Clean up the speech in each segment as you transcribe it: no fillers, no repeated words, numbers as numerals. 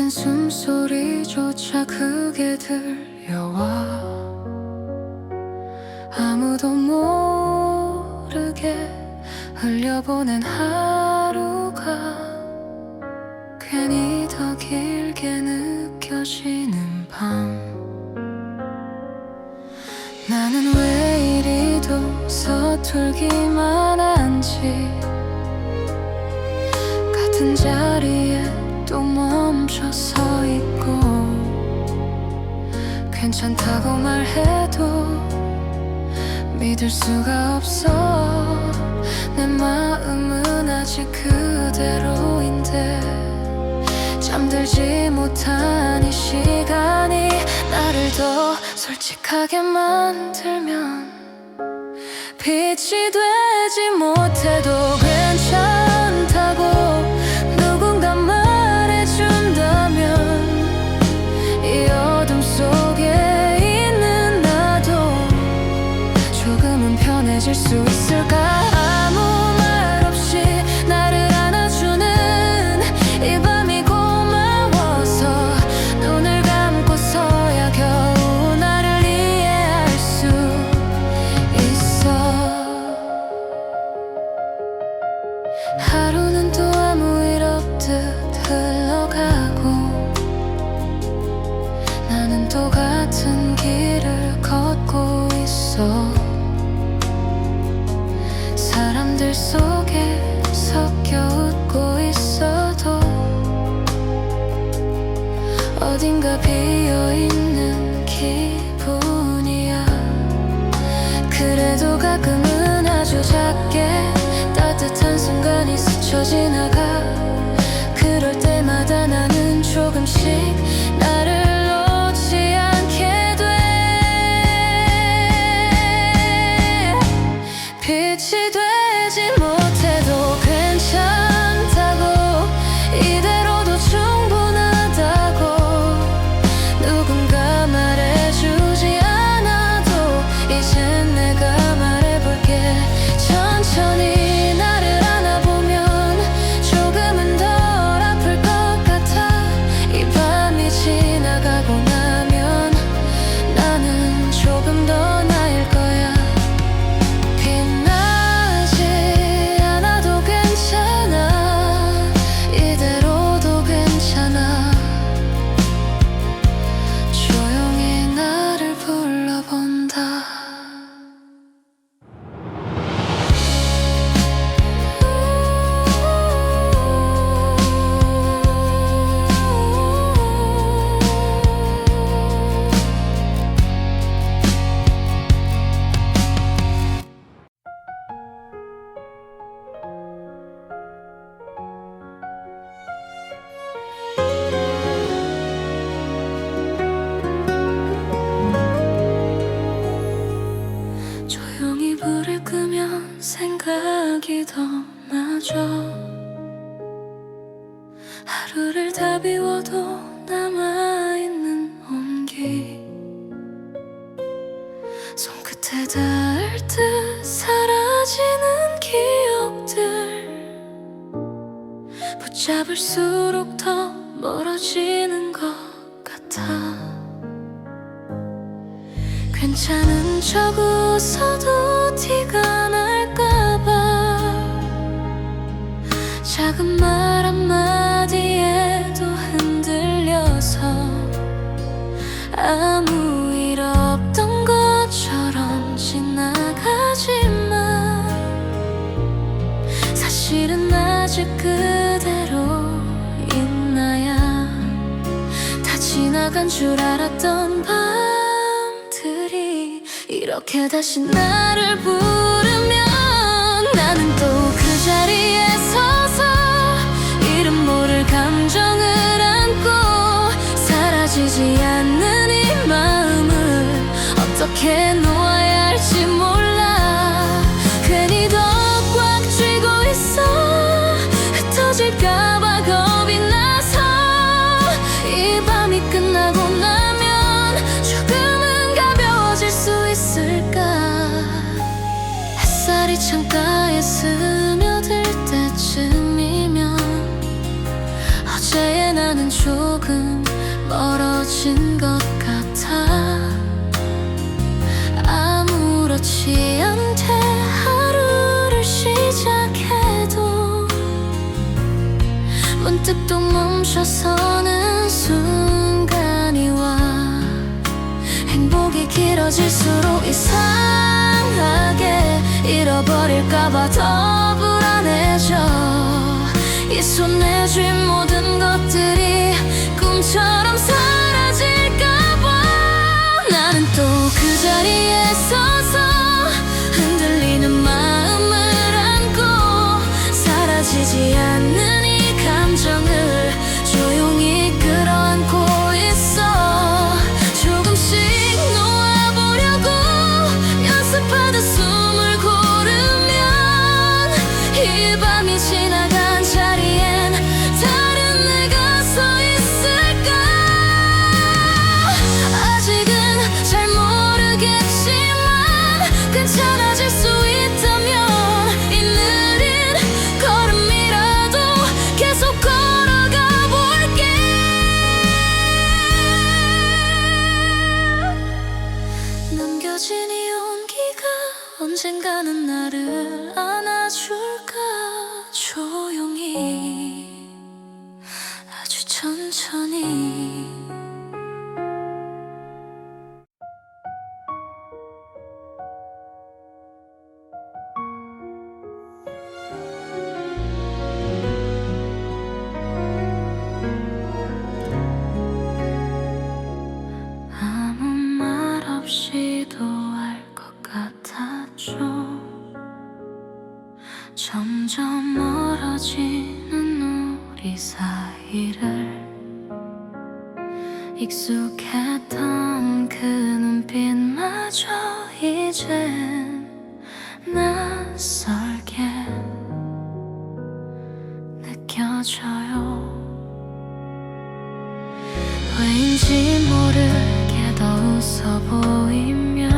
작은 숨소리조차 크게 들려와 아무도 모르게 흘려보낸 하루가 괜히 더 길게 느껴지는 밤. 나는 왜 이리도 서툴기만 한지 같은 자리에 또 멈춰 서 있고 괜찮다고 말해도 믿을 수가 없어. 내 마음은 아직 그대로인데 잠들지 못한 이 시간이 나를 더 솔직하게 만들면 빛이 되지 못해도 괜찮다고 누군가 말해준다면 이 어둠 속에 있는 나도 조금은 편해질 수 있을까. 아무 말 없이 나를 안아주는 이 밤이 고마워서 눈을 감고서야 겨우 나를 이해할 수 있어. 하루는 또 아무 일 없듯 흘러가고 나는 또 같은 길을 걷고 있어. 사람들 속에 섞여 웃고 있어도 어딘가 비어있는 기분이야. 그래도 가끔은 아주 작게 따뜻한 순간이 스쳐 지나가. 그럴 때마다 나는 조금씩 나를 놓지 않게 돼. 빛이 되지 못해도 괜찮다고 이대로도 충분하다고 누군가 말해주지 않아도 이젠 내가 말해볼게. 천천히 나를 안아보면 조금은 덜 아플 것 같아. 이 밤이 지나가고 나면 나는 조금 더 나을 거야. 빛나지 않아도 괜찮아. 이대로도 괜찮아. 조용히 나를 불러본다. 조용히 불을 끄면 생각이 더 나죠. 하루를 다 비워도 남아있는 온기 손끝에 닿을 듯 사라지는 기억들 붙잡을수록 더 멀어지는 것 같아. 괜찮은 척 웃어도 티가 날까봐 작은 말 한마디에도 흔들려서 아무 일 없던 것처럼 지나가지만 사실은 아직 그대로인 나야. 다 지나간 줄 알았던 밤들이 이렇게 다시 나를 부르면 나는 또 그 자리에 서서 이름 모를 감정을 안고 사라지지 않는 이 마음을 어떻게 놓아야 할지 몰라. 괜히 더 꽉 쥐고 있어. 흩어질까봐 겁이 나서 이 밤이 끝나고 나면 조금은 가벼워질 수 있을까. 햇살이 창가에 스쳐 원하지 않게 하루를 시작해도 문득 또 멈춰서는 순간이 와. 행복이 길어질수록 이상하게 잃어버릴까봐 더 불안해져. 이 손에 쥔 모든 것들이 꿈처럼 사라질까봐. 나는 또 그 자리에 서서 흔들리는 마음을 안고 사라지지 않는 이 감정을 조용히 끌어안고 있어. 조금씩 놓아보려고 연습하듯 숨을 고르면 이 밤이 지나간 자리엔 다른 내가 서 있을까. 아직은 잘 모르겠지만 괜찮아질 수 있다면 이 느린 걸음이라도 계속 걸어가 볼게. 남겨진 이 온기가 언젠가는 나를 안아줄까. 조용히 아주 천천히. 아무 말 없이도 알 것 같았죠. 점점 멀어지는 우리 사이를 익숙했던 그 눈빛마저 이젠 낯설게 느껴져요. 왜인지 모르게 더 웃어 보이면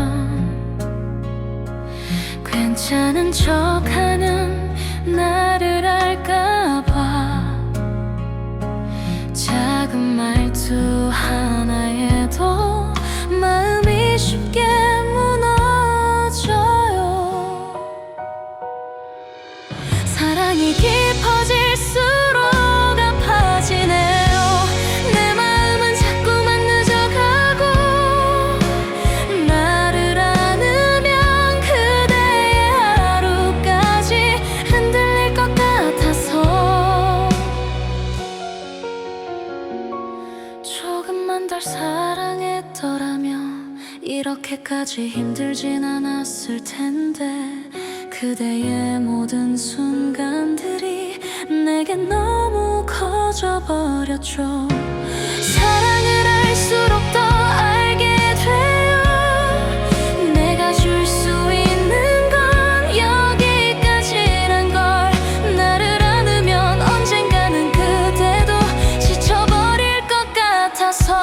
괜찮은 척하는 나를 알까봐. 작은 말투 하나에도 마음이 쉽게 무너져요. 사랑이 깊어질수록 아파지네요. 내 마음은 자꾸만 늦어가고 나를 안으면 그대의 하루까지 흔들릴 것 같아서. 조금만 덜 사랑했더라면 이렇게까지 힘들진 않았을 텐데. 그대의 모든 순간들이 내겐 너무 커져버렸죠. 사랑을 할수록 더 알게 돼요. 내가 줄 수 있는 건 여기까지란 걸. 나를 안으면 언젠가는 그대도 지쳐버릴 것 같아서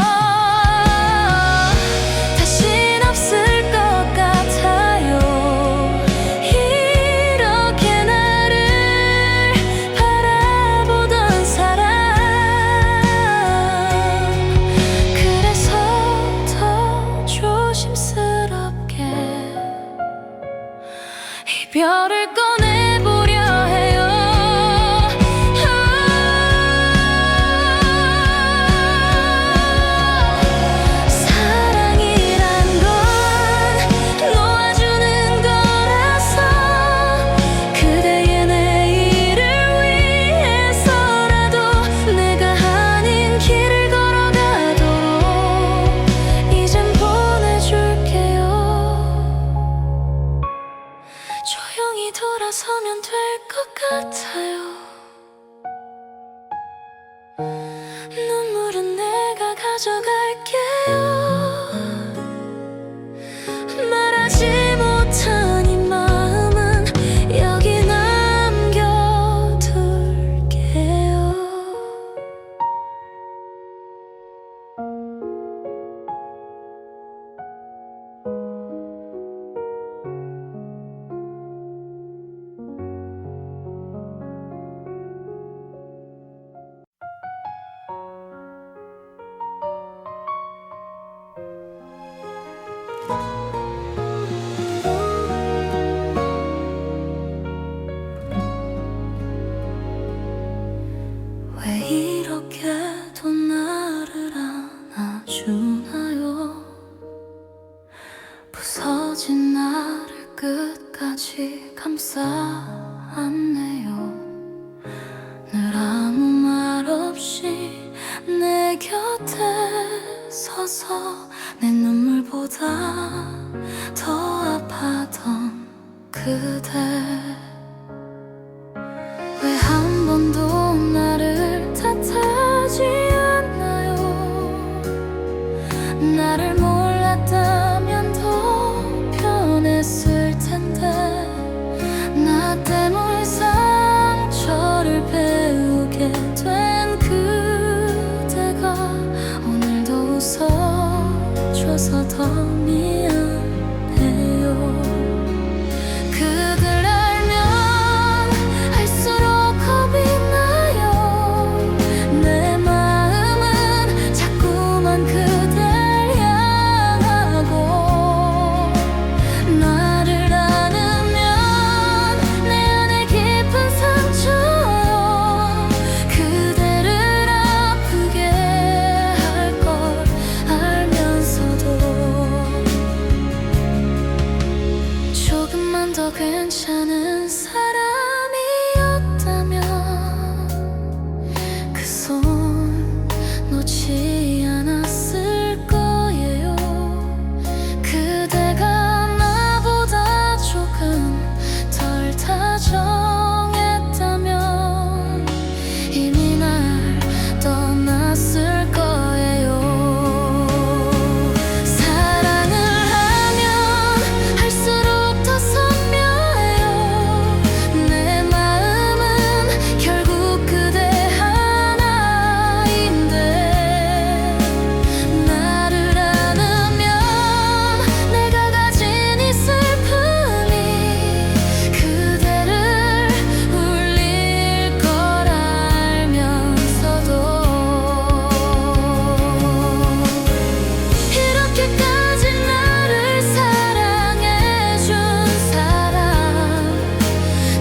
다신 없을 것 같아요. 이렇게 나를 바라보던 사람. 그래서 더 조심스럽게 이별을 꺼내보려 해요. 사랑이란 건 놓아주는 거라서 그대의 내일을 위해서라도 내가 아닌 길을 걸어가도록 이젠 보내줄게요. 조용히 돌아서면 될 것 같아요. 눈물은 내가 가져갈게요. 말하지 못한 이 마음은 여기 남겨둘게요. 이렇게도 나를 안아주나요? 부서진 나를 끝까지 감싸 안네요. 늘 아무 말 없이 내 곁에 서서 내 눈물보다 더 아팠던 그대, 왜 한 번도 나를 탓하지 않나요? 나를 몰랐다면 더 편했을 텐데, 나 때문에 상처를 배우게 된 그대가 오늘도 웃어줘서 더 미안해요. 그댈 알면 알수록 겁이 나요. 내 마음은 자꾸만 그댈 향하고, 나를 안으면 내 안에 깊은 상처요. 그대를 아프게 할 걸 알면서도 조금만 더 괜찮은 사람이었다면 그 손 놓지 않았을 거예요. 그대가 나보다 조금 덜 다정했다면 이미 날 떠났을 거예요. 사랑을 하면 할수록 더 선명해요. 내 마음은 결국 그대 하나인데, 나를 안으면 내가 가진 이 슬픔이 그대를 울릴 걸 알면서도 이렇게까지 나를 사랑해준 사람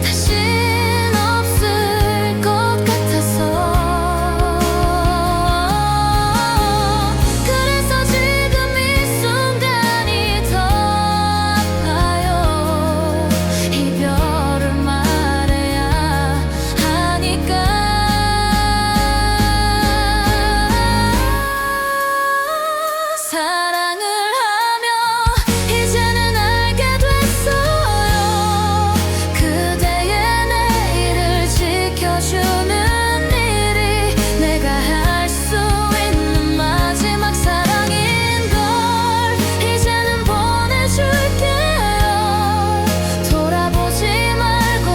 다신 없을 것 같아서, 그래서 지금 이 순간이 더 아파요. 이별을 말해야 하니까. 사랑을 하며 이제는 알게 됐어요. 그대의 내일을 지켜주는 일이 내가 할 수 있는 마지막 사랑인걸. 이제는 보내줄게요. 돌아보지 말고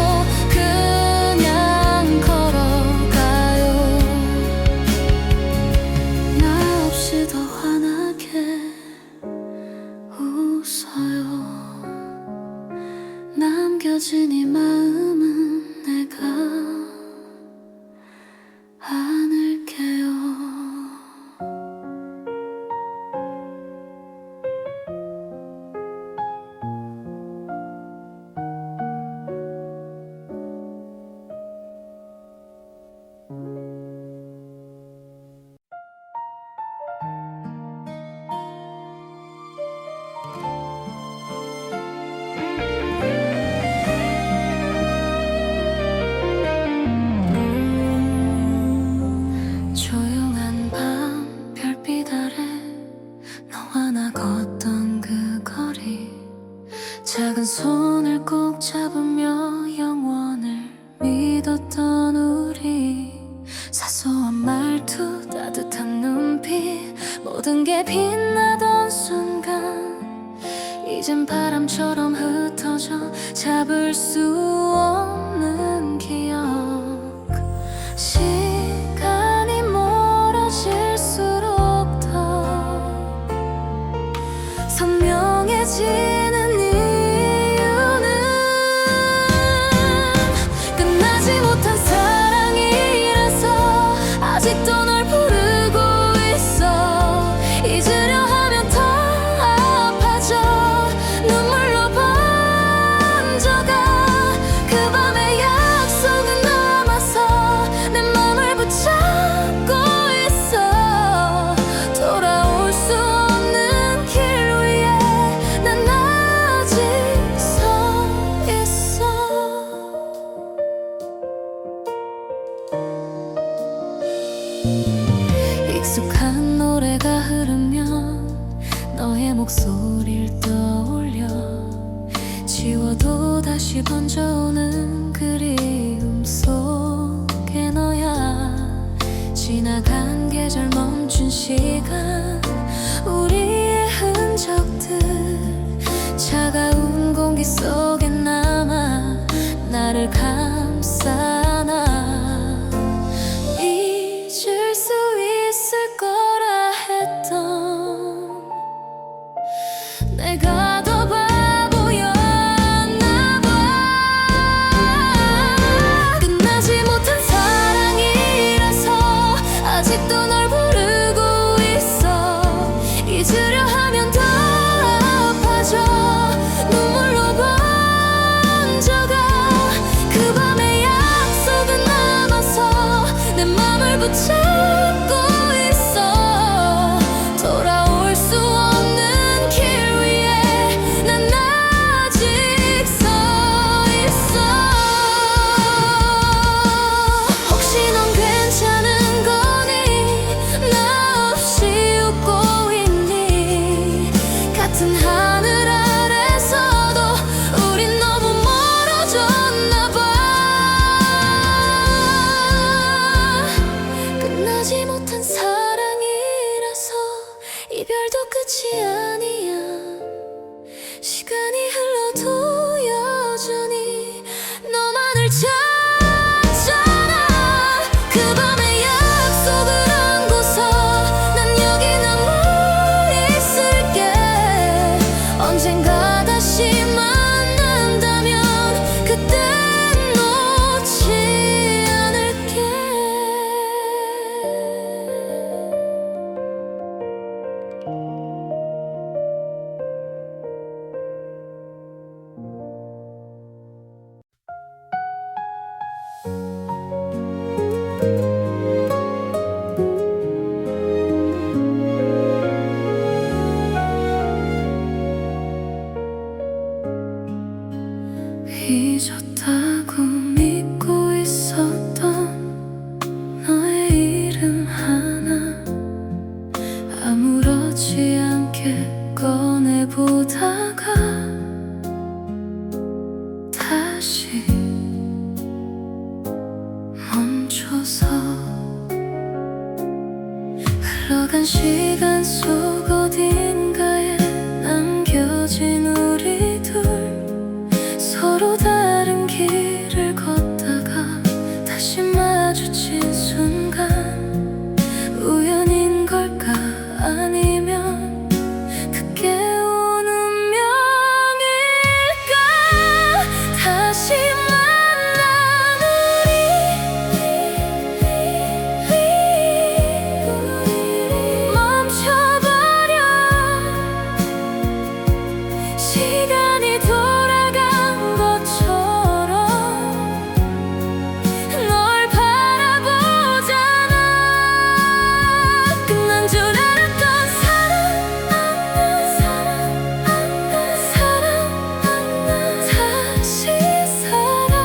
그냥 걸어가요. 나 없이 더 환하게 웃어요. 남겨진 이 마음은 내가 안을게요. 조용한 밤 별빛 아래 너와 나 걷던 그 거리, 작은 손을 꼭 잡으며 영원을 믿었던 우리, 사소한 말투 따뜻한 눈빛 모든 게 빛나던 순간 이젠 바람처럼 흩어져 잡을 수 없는 기억. 시간이 멀어질수록 더 선명해지는 이유는 끝나지 못한 사랑이라서 아직도 널 부르고 있어. 잊으려 하면 더 아파져 눈물로 번져가. 목소리를 떠올려 지워도 다시 번져오는 그리움 속에 너야. 지나간 계절 멈춘 시간 우리의 흔적들 차가운 공기 속에 남아 나를 감싸나. 잊을 수 있을 거라 했던 내가 더 바보였나 봐. 끝나지 못한 사랑이라서 아직도 널 부르고 있어. 잊으려 하면 더 아파져 눈물로 번져가. 그 밤의 약속은 남아서 내 맘을 붙잡고 있어. 돌아올 수 없는 길 위에 난 아직 서 있어. 혹시 넌 괜찮은 거니? 나 없이 웃고 있니? 같은 하늘 아래서도 우린 너무 멀어졌나 봐. 끝나지 못한 사랑이라서 이별도 끝이 아니야. 시간이 흘러도 여전히 너만을 찾잖아. 그 밤의 약속을 안고서 난 여기 남아 있을게. 언젠가 다시 만난다면 그땐 놓지 않을게. 잊었다고 믿고 있었던 너의 이름 하나 아무렇지 않게 꺼내보다가 다시 멈춰서 흘러간 시간 속 어딘가에 남겨진 우리 둘 서로 다른 길을 걷다가 다시 마주친 순간 우연인 걸까 아니면 그게 온 운명일까. 다시 만난 우리 멈춰버려. 시간이 돌아간 것처럼 널 바라보잖아. 끝난 줄 알았던 사랑 다시 살아.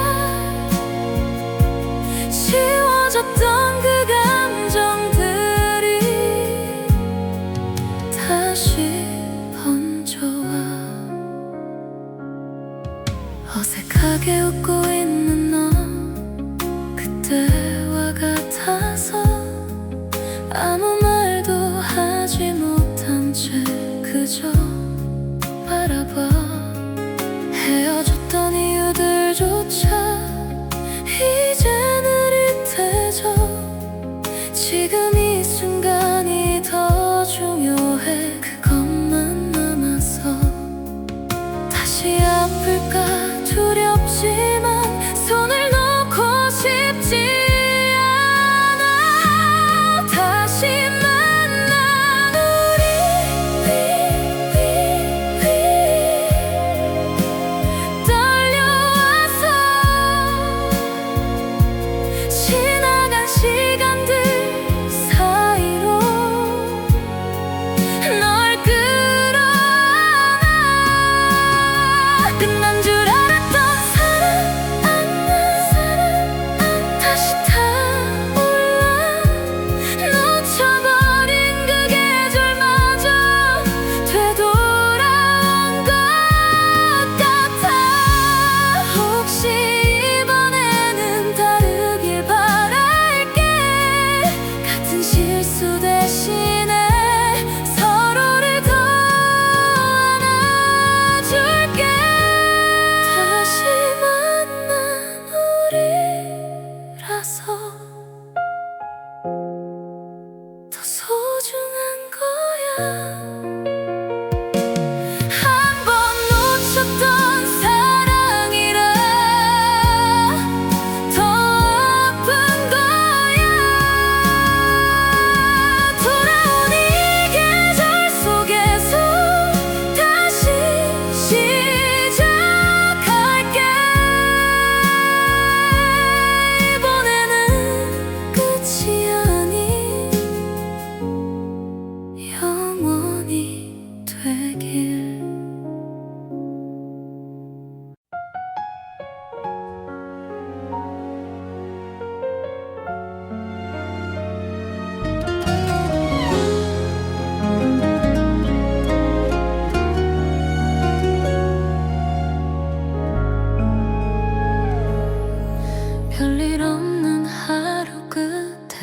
지워졌던 그 감정들이 다시 번져와. 어색하게 웃고 있는 너 그때와 같아서 아무 말도 하지 못한 채 그저 바라봐. 헤어졌던 이유들조차 이제 느릿해져. 지금 이 순간이 더 중요해. 그것만 남아서 다시 아플까 두렵지만 손을 놓고 싶지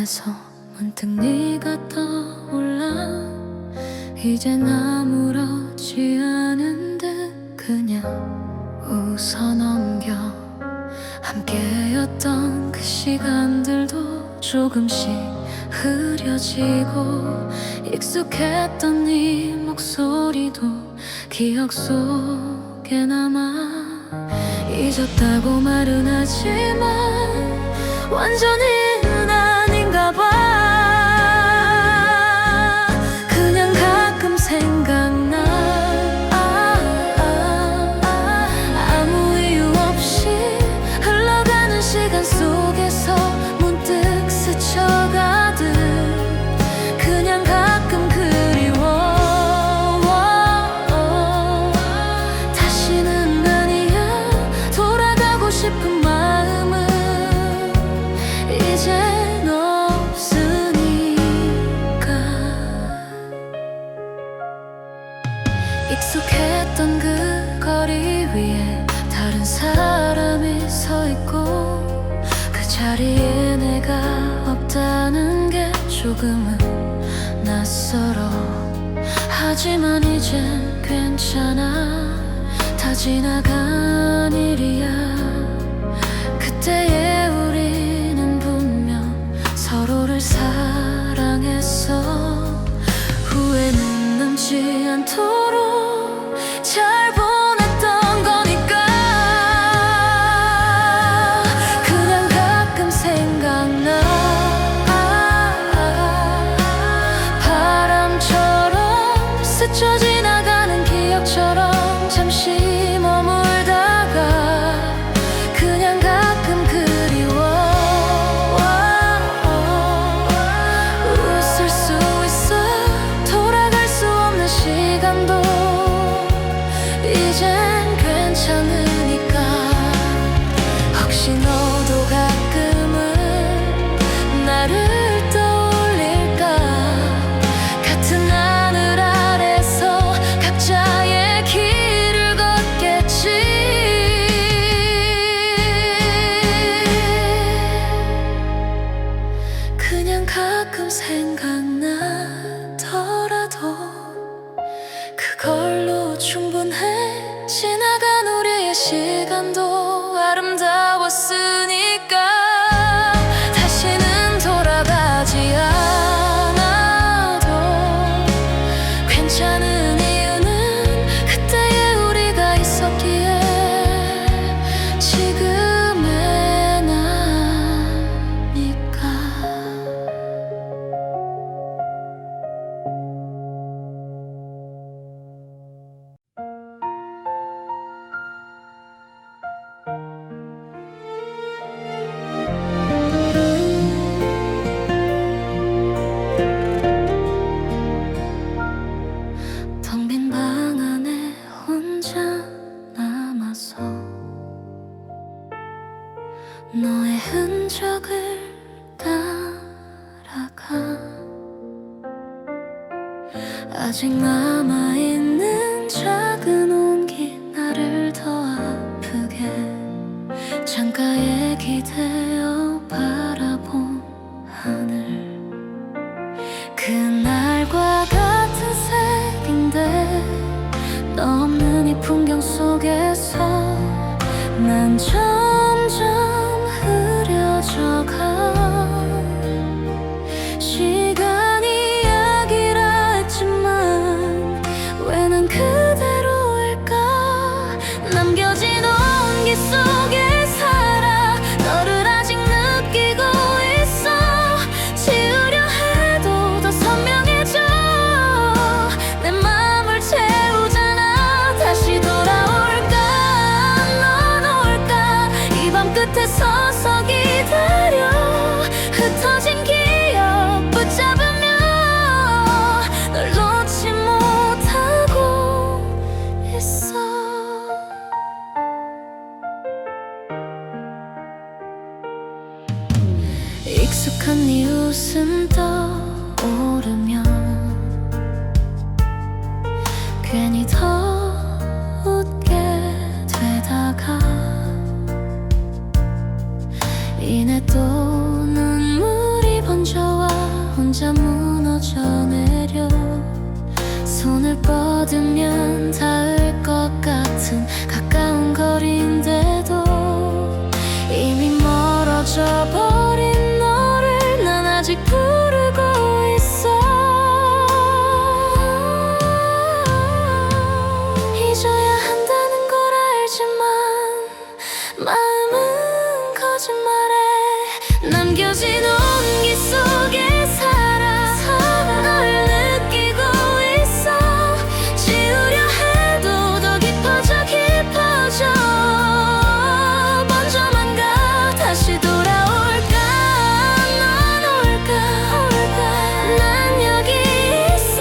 끝에서 문득 네가 떠올라. 이젠 아무렇지 않은 듯 그냥 웃어넘겨. 함께였던 그 시간들도 조금씩 흐려지고, 익숙했던 네 목소리도 기억 속에 남아. 잊었다고 말은 하지만 완전히는 아닌가 봐. 그냥 가끔 생각나. 아무 이유 없이 흘러가는 시간 속에서 문득 스쳐가듯 그냥 가끔 그리워. 다시는 아니야. 돌아가고 싶은 마음은 이젠 없으니까. 익숙했던 그 거리 위에 다른 사람이 서 있고, 그 자리에 내가 없다는 게 조금은 낯설어. 하지만 이젠 괜찮아. 다 지나간 일이야. 그때의 우리는 분명 서로를 사랑했어. 후회는 남지 않도록 잘 보냈던 거니까. 그냥 가끔 생각나. 바람처럼 스쳐 지나가는 기억처럼 잠시 머물다가 그냥 가끔 그리워. 웃을 수 있어. 돌아갈 수 없는 시간도 이젠 괜찮으니까. 혹시 너도 가끔은 나를 떠올릴까. 같은 하늘 아래서 각자의 길을 걷겠지. 그냥 가끔 생각나더라도 그걸로 충분해. 지나간 우리의 시간도 아름다웠으니까. 다시는 돌아가지 않아도 괜찮은 이유는 그때의 우리가 있었기에 지금의 나니까. 텅 빈 방 안에 혼자 남아서 너의 흔적을 따라가. 아직 남아있는 작은 온기 나를 더 아프게. 창가에 기대어 바라본 하늘. 그날과 같은 색인데 너 없는 이 풍경 속에서 난 점점 흐려져가. 시간이 약이라 했지만 왜 난 그대로일까. 남겨진 온기 속에 살아 너를 아직 느끼고 있어. 지우려 해도 더 선명해져. 내 맘을 채우잖아. 다시 돌아올까. 넌 올까. 이 밤 끝에 서서 기다려. 흩어진 기억 붙잡으며 널 놓지 못하고 있어. 익숙한 네 웃음 떠오르면 괜히 더 웃게 되다가 이내 또 눈물이 번져 오자마자 무너져 내려 손을 뻗으면 닿을 것 같은 가까운 거리인데도 이미 멀어져 버린 너를 난 아직 부르고 있어. 잊어야 한다는 걸 알지만 마음은 거짓말에 남겨진 온기 속에 살아 널 느끼고 있어. 지우려 해도 더 깊어져 먼저만 가 다시 돌아올까 넌 올까 난 여기 있어.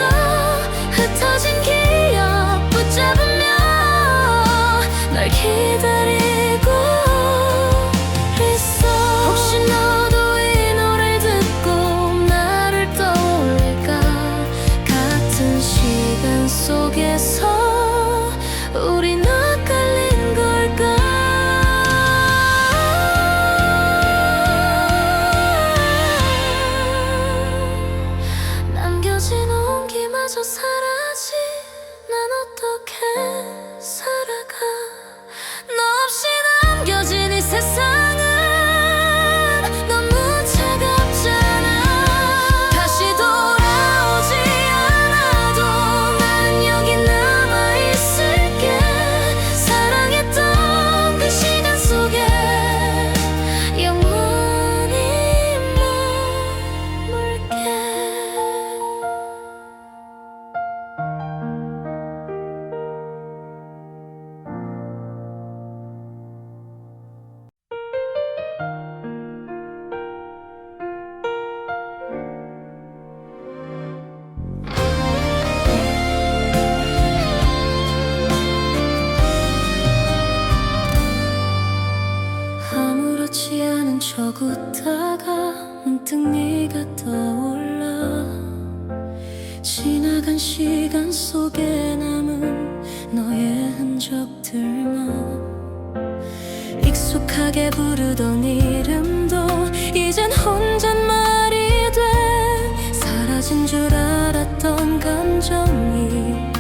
흩어진 기억 붙잡으며 널 기다리고 있어. 혹시 너도 이 노래를 듣고 나를 떠올릴까. 같은 시간 속에서 우린 엇갈린 걸까. 남겨진 온기마저 사라지 난 어떻게 살아가. 너 없이 남겨진 이 세상은 너무 차갑잖아. 다시 돌아오지 않아도 난 여기 남아있을게. 사랑했던 그 시간 속에 영원히 머물게. 아무렇지 않은 척 웃다가 문득 네가 떠올라. 지나간 시간 속에 남은 너의 흔적들만 익숙하게 부르던 이름도 이젠 혼잣말이 돼. 사라진 줄 알았던 감정이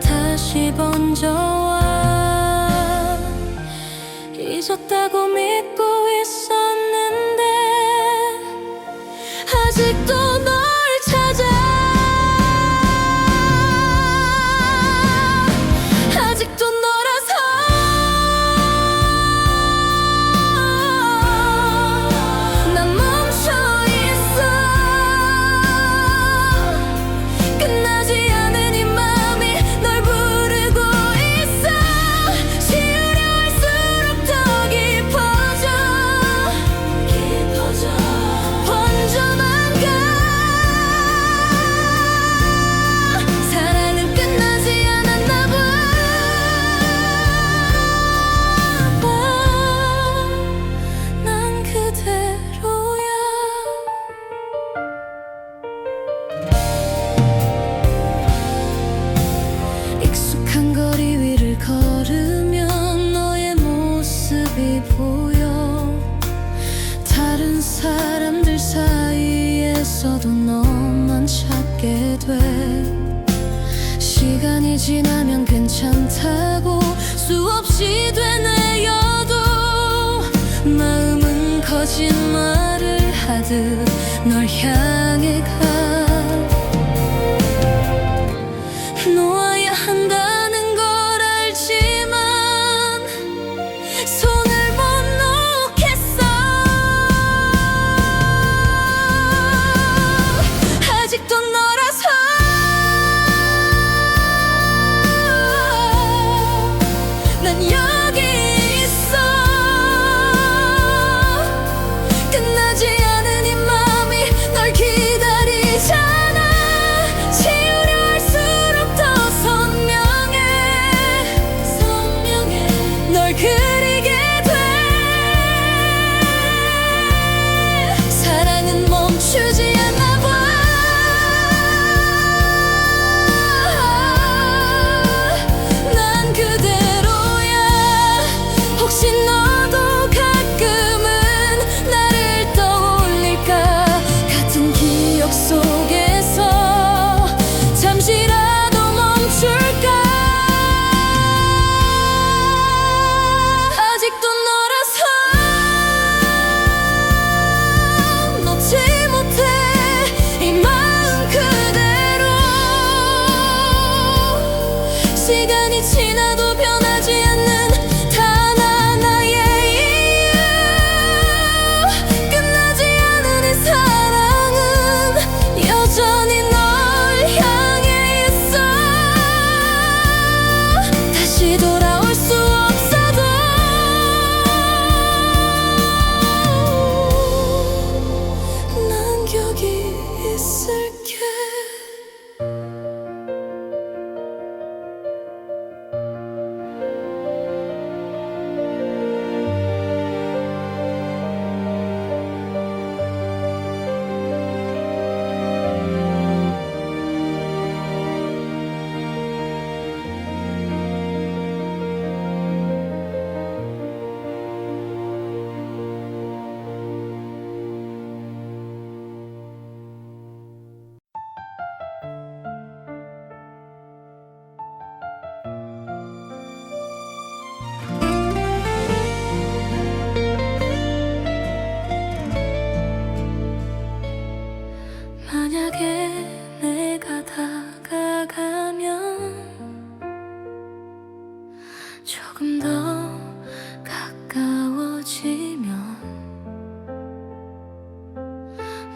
다시 번져와. 잊었다고 믿고 있었는데 아직도 널 찾아. 아직도 너라서 난 멈춰 있어. 끝나지 않은 이 맘이 널 부르고 있어. 지우려 할수록 더 깊어져 번져만 가. 사랑은 끝나지 않았나 봐. 난 그대로야. 익숙한 거리 위를 걸으면 너의 모습이 보여. 다른 사람들 사이에서도 너만 찾게 돼. 시간이 지나면 괜찮다고 수없이 되뇌어도 마음은 거짓말을 하듯 널 향해 가. 놓아야 한다는 걸 알지만 손을 못 놓겠어. 아직도 너라서 난 여기 있어. 끝나지 않은 이 맘이 널 기다리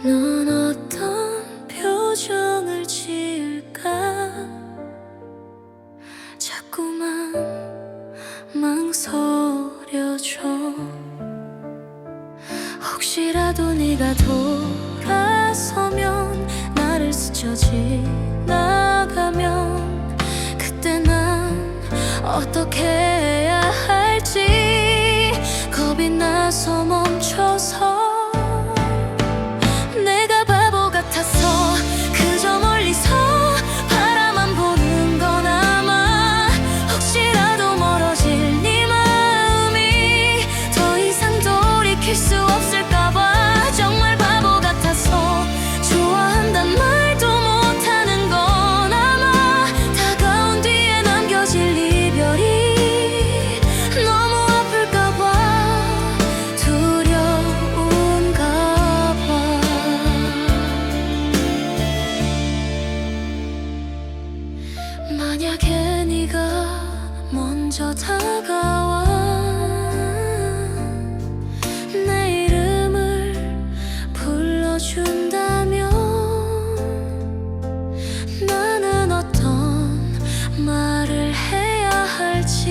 넌 어떤 표정을 지을까 자꾸만 망설여져. 혹시라도 네가 돌아서면 나를 스쳐 지나가면 그때 난 어떻게 해야 할지 겁이 나서 멈춰서 내가 바보 같아서 그저 멀리서 바라만 보는 건 아마 혹시라도 멀어질 네 마음이 더 이상 돌이킬 수 없을까봐 정말 바보 같아서 좋아한단 말도 못하는 건 아마 다가온 뒤에 남겨질 이별이 너무 아플까봐 두려운가봐. 만약에 네가 먼저 다가와 내 이름을 불러준다면 나는 어떤 말을 해야 할지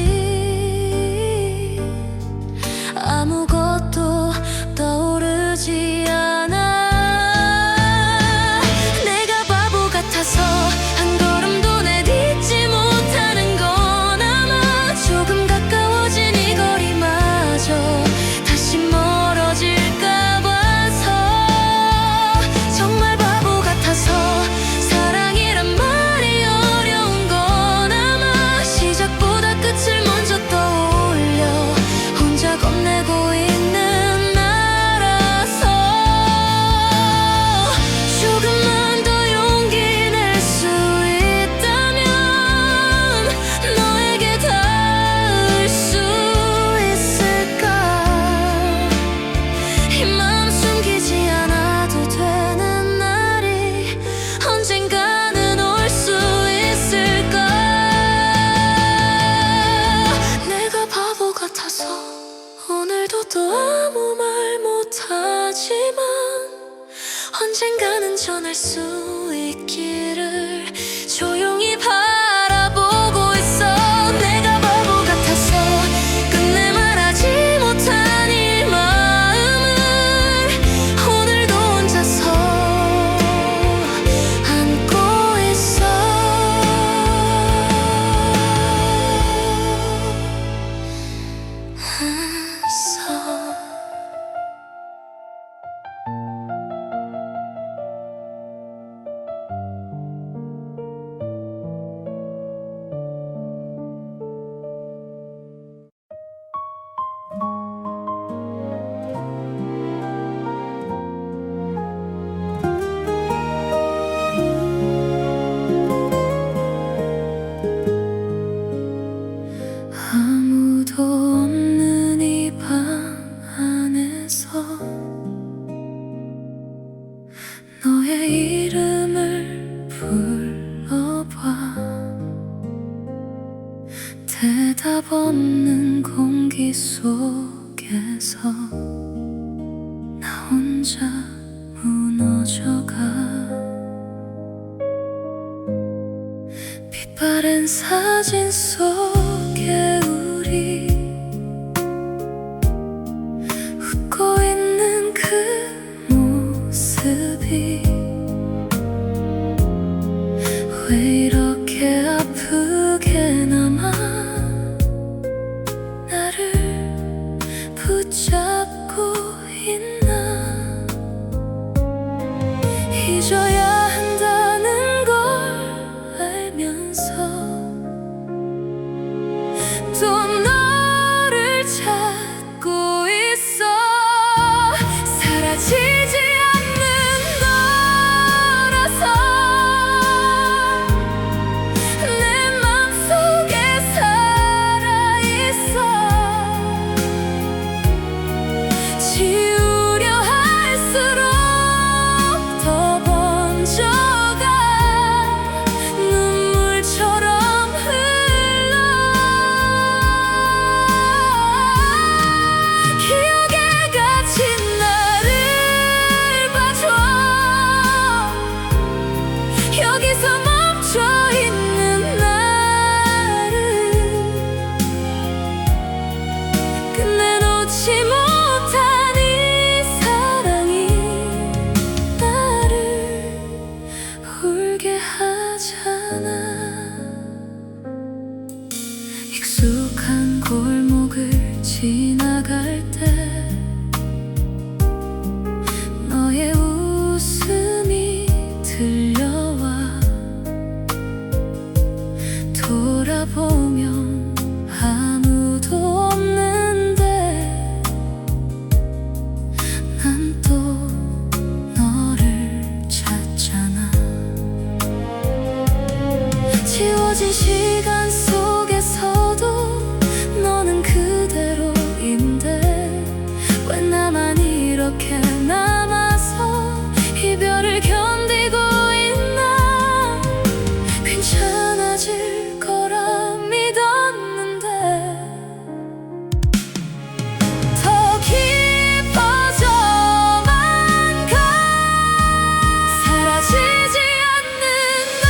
아무것도 떠오르지 않아. 내가 바보 같아서 한 걸음도 내딛지 못하는 건 아마 조금 가까워진 이 거리마저 다시 멀어질까 봐서 정말 바보 같아서 사랑이란 말이 어려운 건 아마 시작보다 끝을 먼저 떠올려 혼자 겁내고 있는 나라서 조금만 더 용기 낼 수 있다면 너에게 닿을 수 있을까. 이 마음 숨기지 않아도 되는 날이 언젠가는 올 수 있을까. 내가 바보 같아서 오늘도 또 아무 말 못하지만 언젠가는 전할 수 있기를 조용히 바라보고 있어. 내가 바보 같아서 끝내 말하지 못한 이 마음을 오늘도 혼자서 안고 있어. 아무도 없는 이 방 안에서 너의 이름을 불러봐. 대답 없는 공기 속에서 나 혼자 무너져가. 빛바랜 사진 속에 우리 웃고 있는 그 모습이 왜 이렇게 아프게 남아 나를 붙잡고 있나. 잊어야 한다는 걸 알면서 또 너를 찾고 있어. 사라지지 않는 너 시간 속에서도 너는 그대로인데 왜 나만 이렇게 남아서 이별을 견디고 있나. 괜찮아질 거라 믿었는데 더 깊어져만 가. 사라지지 않는 너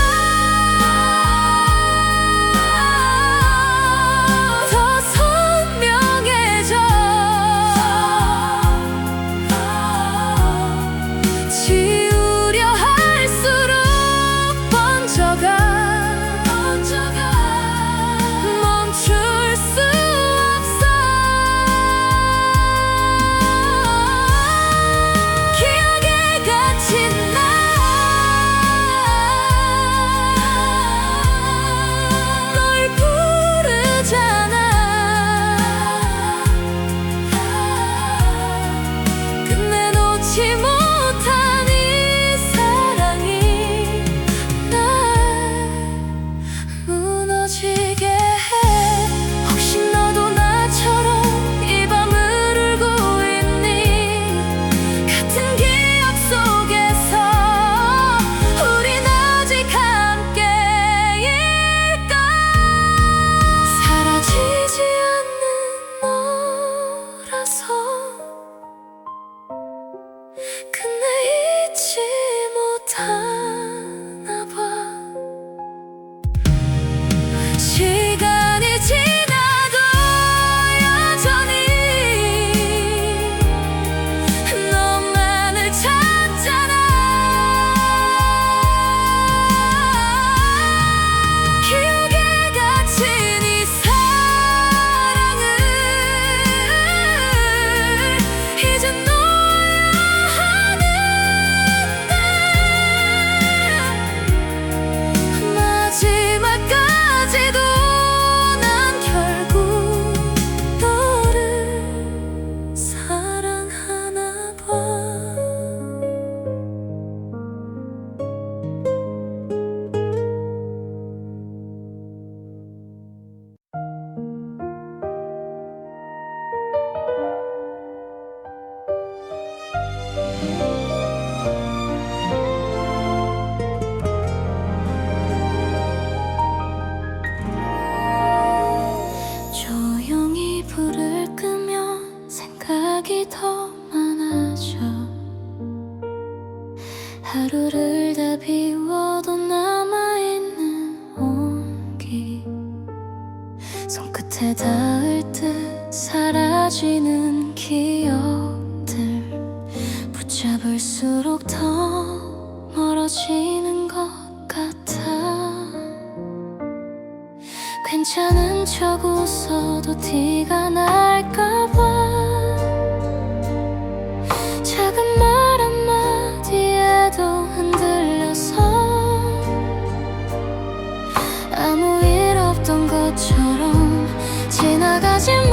더 선명해져. 지우려 할수록 번져가 멈출 수 없어. 기억에 갇힌 나 널 부르잖아. 끝내 놓지 못한 이 사랑이 날 무너지게 해. 혹시 너도 나처럼 이 밤을 울고 있니. 같은 기억 속에서 우린 아직 함께일까. 사라지지 않는 너라서 끝내 잊지 못하나 봐. 시간이 지나도 여전히 너만을 찾잖아. 기억에 갇힌 이 사랑을 이제 놓아야 하는데 마지막까지도 난 결국 너를 사랑하나 봐. 조용히 불을 끄면 생각이 더 많아져. 하루를 다 비워도 남아있는 온기. 손끝에 닿을 듯 사라지는 기억들. 붙잡을수록 더 멀어지는 것 같아. 괜찮은 척 웃어도 티가 날까봐 작은 말 한마디에도 흔들려서 아무 일 없던 것처럼 지나가지만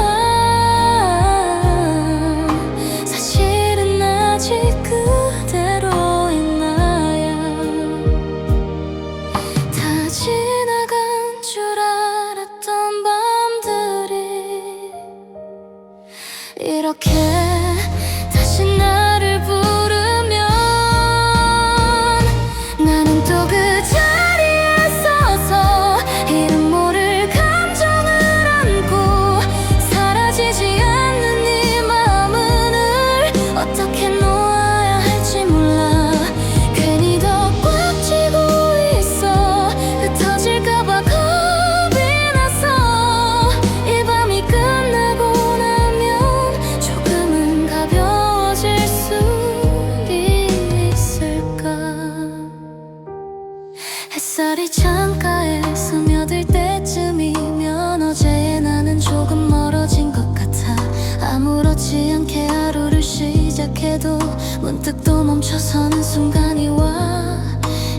사실은 아직 그대로인 나야. 다 지나간 줄 알았던 밤들이 이렇게 다시 나를 부르면 나는 또 그 자리에 서서 이름 모를 감정을 안고 사라지지 않는 이 마음을 어떻게 놓아야 할지 몰라. 괜히 더 꽉 쥐고 있어. 흩어질까봐 겁이 나서 이 밤이 끝나고 나면 조금은 가벼워질 수 있을까. 햇살이 창가에 스며들 때쯤이면 어제의 나는 조금 멀어진 것 같아. 아무렇지 않게 하루를 시작해도 문득 또 멈춰서는 순간이 와.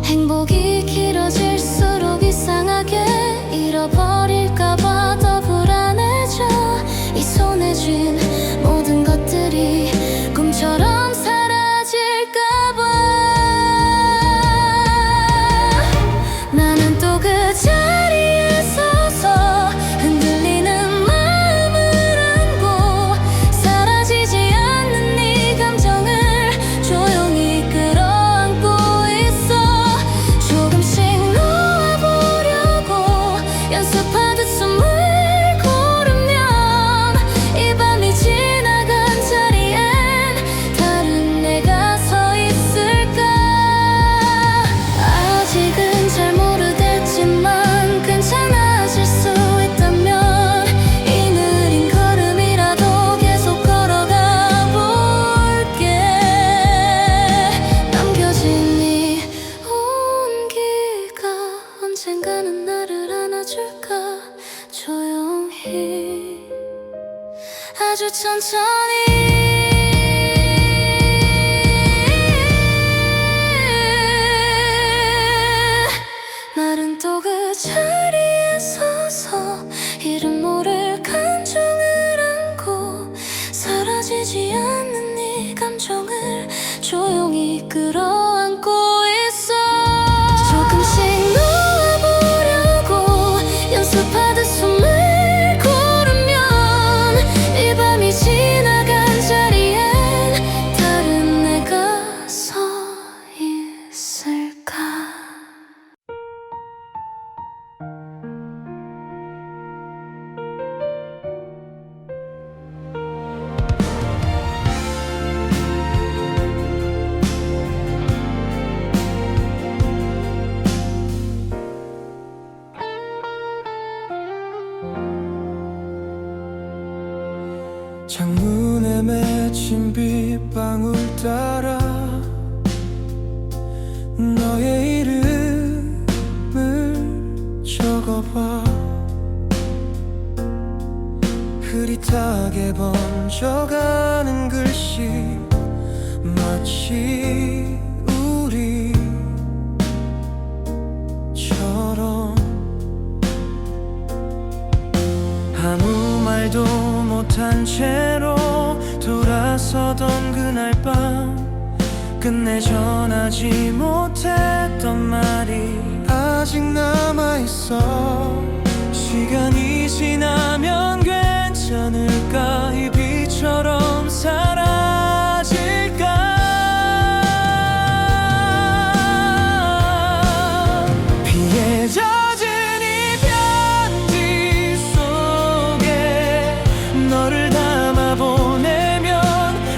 행복이 길어질수록 이상하게 잃어버릴까봐 더 불안해져. 이 손에 쥔 모든 것들이 꿈처럼 사라질까봐. 나는 또 그 자리에 조용히 끌어안고 있어. 조금씩 놓아보려고 연습하듯 숨을 고르면 이 밤이 지나간 자리엔 다른 내가 서 있을까. 창문에 맺힌 빗방울 따라 너의 이름을 적어봐. 흐릿하게 번져가는 글씨 마치 우리처럼 아무 말도 못한 채로 돌아서던 그날 밤 끝내 전하지 못했던 말이 아직 남아있어. 시간이 지나면 괜찮을까? 이 비처럼 사라질까? 비에 젖은 이 편지 속에 너를 담아 보내면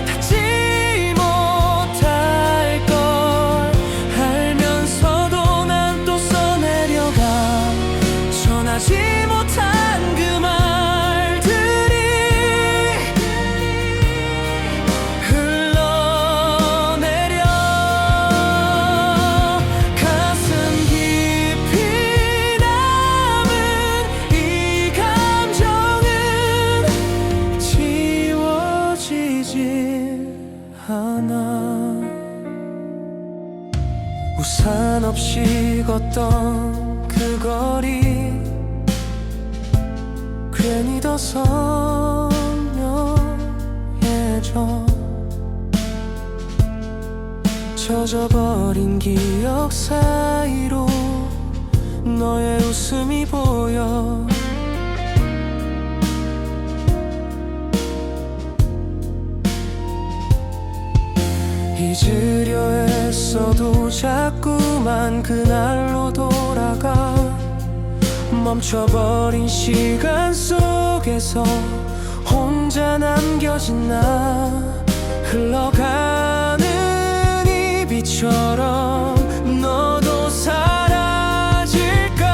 닿지 못할 걸 알면서도 난 또 써내려가. 전하지 못한 그 말들이 흘러내려 가슴 깊이 남은 이 감정은 지워지질 않아. 우산 없이 걷던 그 거리 괜히 더 선명해져. 젖어버린 기억 사이로 너의 웃음이 보여. 잊으려 애써도 자꾸만 그날로 돌아가. 멈춰버린 시간 속에서 혼자 남겨진 나. 흘러가는 이 비처럼 너도 사라질까?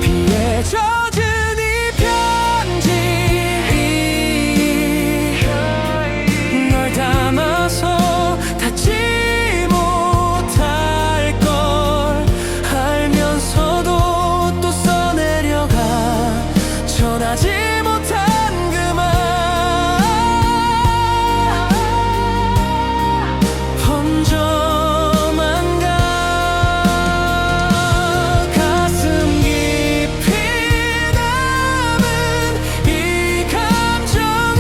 비에 젖은 이 편지 널 담아서 닿지 못할 걸 알면서도 또 써내려가. 전하지 못한 그 말 번져만 가. 가슴 깊이 남은 이 감정은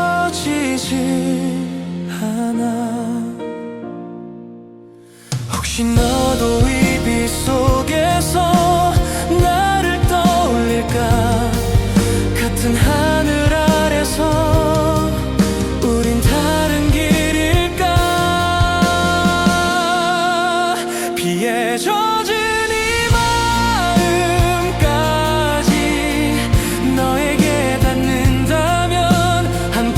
지워지질 않아. 혹시 너도 이 빛 속에서 나를 떠올릴까? 같은 하늘 아래서 우린 다른 길일까? 비에 젖은 이 마음까지 너에게 닿는다면 한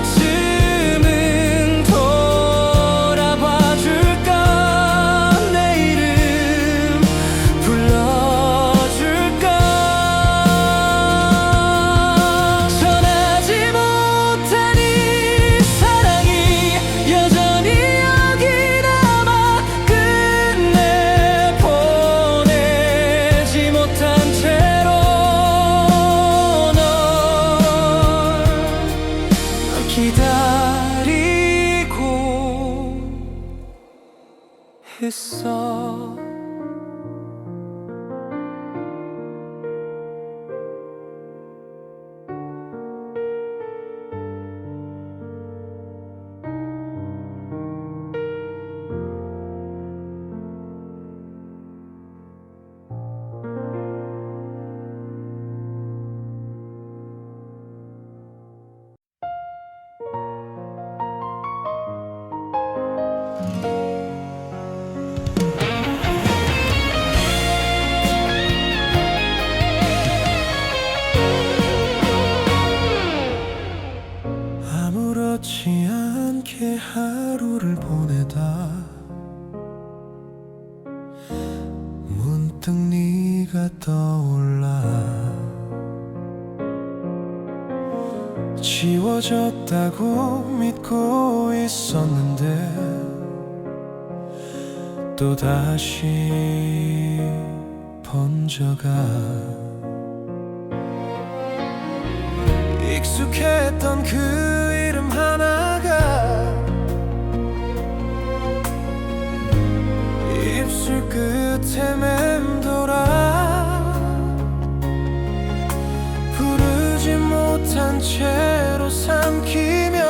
번쯤은 돌아봐 줄까? 내 이름 불러줄까? 전하지 못한 이 사랑이 여전히 여기 남아. 끝내 보내지 못한 채로 널 기다리고 있어. 지워졌다고 믿고 있었는데 또다시 번져가 익숙했던 그 이름 하나가 입술 끝에 맴돌아 부르지 못한 채로 삼키면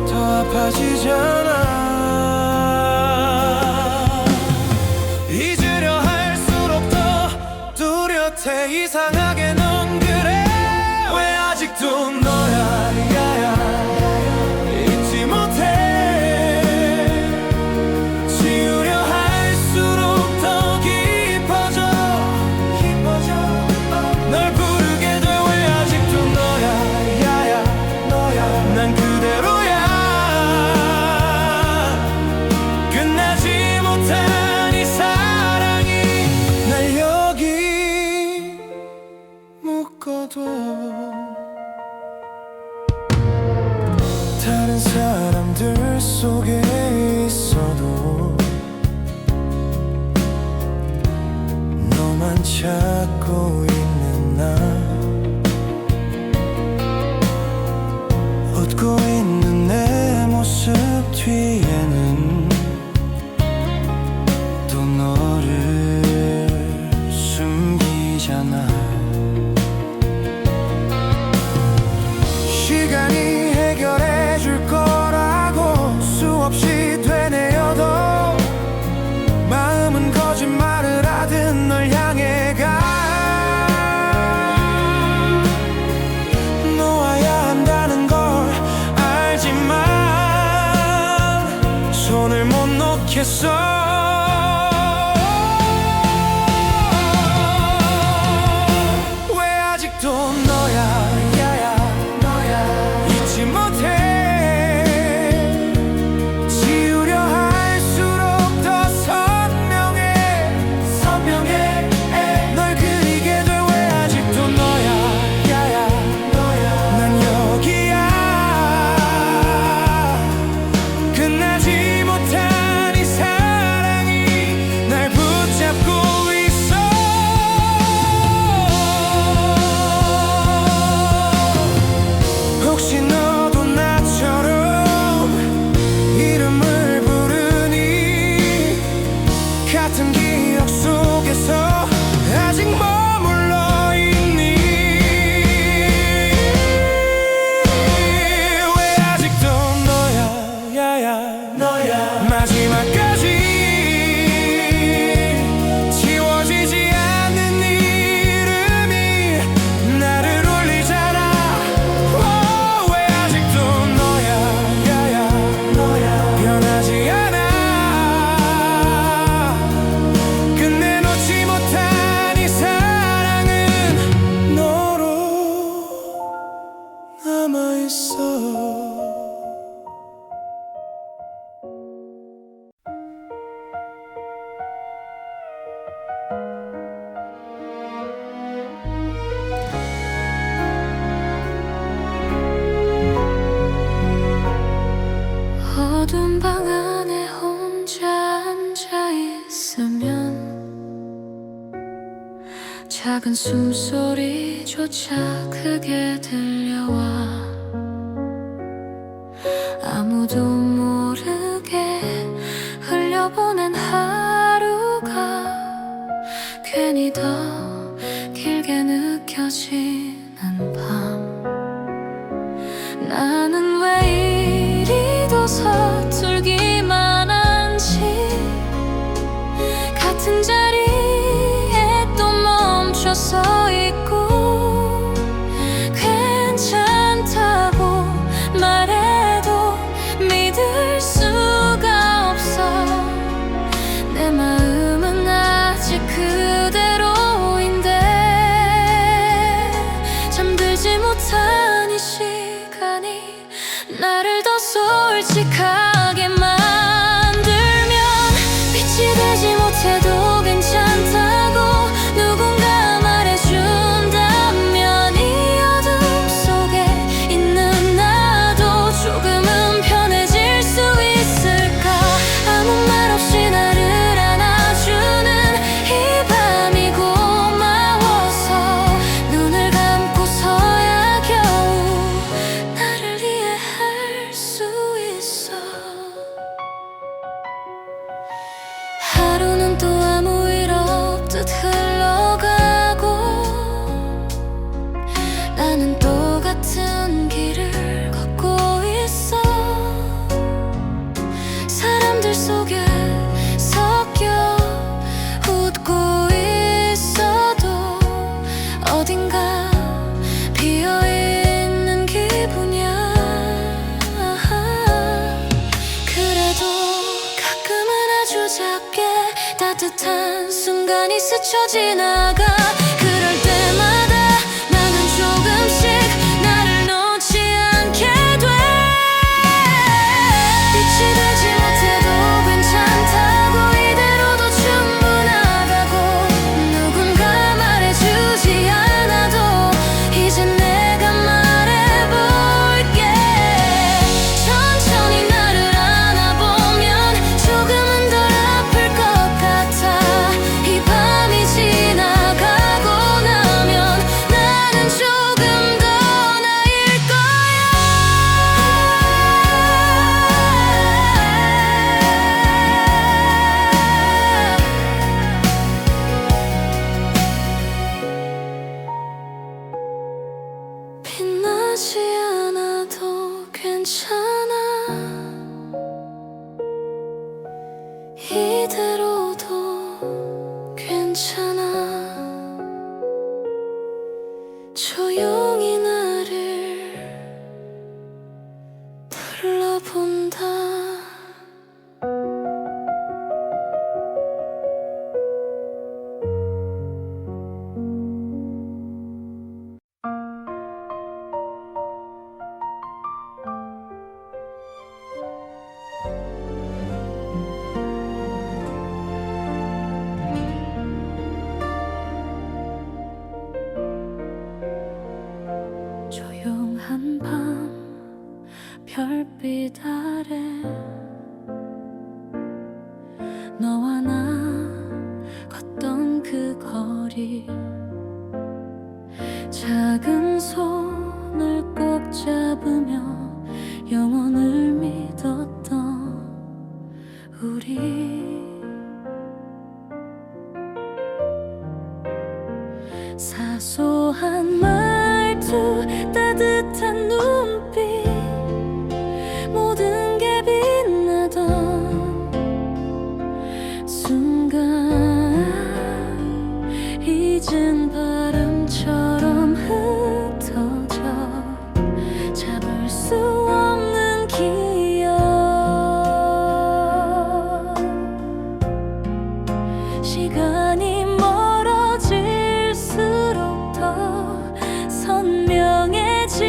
더 아파지잖아. 잊으려 할수록 더 뚜렷해. 이상하게 넌 그래. 왜 아직도 너야 야야 잊지 못해. 지우려 할수록 더 깊어져. 널 부르게 돼. 왜 아직도 너야 야야 너야. 난 그대로야. 끝나지 못한 이 사랑이 날 여기 묶어둬. 다른 사람들 속에 있어도 너만 찾고 있는 나. 웃고 있는 내 모습 뒤에는 또 너를 숨기잖아. 시간이 해결해 줄 거라고 수없이 되뇌어도 마음은 거짓말을 하듯 널 향해 가. 놓아야 한다는 걸 알지만 손을 못 놓겠어. 왜 아직도 너야 야야 너야 잊지 못해. 지우려 할수록 더 선명해 널 그리게 돼. 왜 아직도 너야 야야 너야. 난 여기야. 끝나지 못한 이 사랑이 날 붙잡고 있어. 혹시 너도 나처럼 이름을 부르니 같은 기억 속에서 아직 머물러 있니. 왜 아직도 너야 야야 너야. 마지막까지 지워지지 않는 이름이 나를 울리잖아. 왜 아직도 너야 야야 너야. 변하지 않아. 끝내 놓지 못한 이 사랑은 너로 남아있어. 어두운 방 안에 혼자 앉아 있으면 작은 숨소리조차 크게 들려와. 아무도 모르게 흘려보낸 하루가 괜히 더 길게 느껴지는 밤. 나는 왜 이리도 서툴기만 한지. 같은 자리에 또 멈춰 서 있고 괜찮다고 말해도 믿을 수가 없어. 내 마음은 아직 그대로인데 잠들지 못한 이 시간이 나를 더 솔직하게 만들면 빛이 되지 못해도 괜찮다고 누군가 말해준다면 이 어둠 속 어딘가 비어있는 기분이야. 그래도 가끔은 아주 작게 따뜻한 순간이 스쳐 지나가. 그럴 때마다 나는 조금씩 나를 놓지 않게 돼. 빛이 되지 못해도 괜찮다고, 이대로도 충분하다고 누군가 말해주지 않아도 이제 내가 말해볼게. 천천히 나를 안아보면 조금은 덜 아플 것 같아. 이 밤이 지나가고 나면 나는 조금 더 나을 거야. 빛나지 않아도 괜찮아. 이대로도 괜찮아. 조용히 나를 불러본다. 조용한 밤 별빛 아래 너와 나 걷던 그 거리, 작은 손을 꼭 잡으며 영원을 믿었던 우리. 사소한 말투, 따뜻한 눈빛, 모든 게 빛나던 순간, 잊은 바람처럼 흩어져 잡을 수 없는 기억. 시간이 멀어질수록 더 선명해지는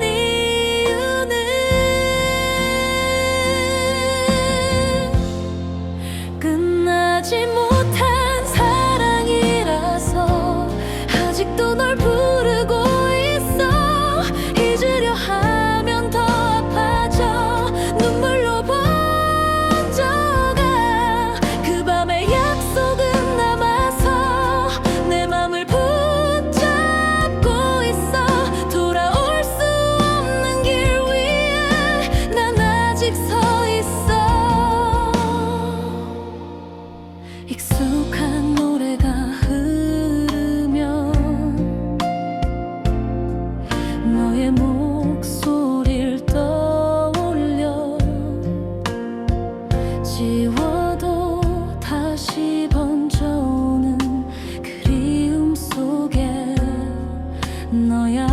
이유는 끝나지 못한 사랑이라서 아직도 널 부르고 있어. 잊으려 하면 더 아파져 눈물로 번져가. 그 밤의 약속은 남아서 내 맘을 붙잡고 있어. 돌아올 수 없는 길 위에 난 아직 서 있어. 익숙한 노래가 흐르면 너의 목소리를 떠올려. 지워도 다시 번져오는 그리움 속에 너야.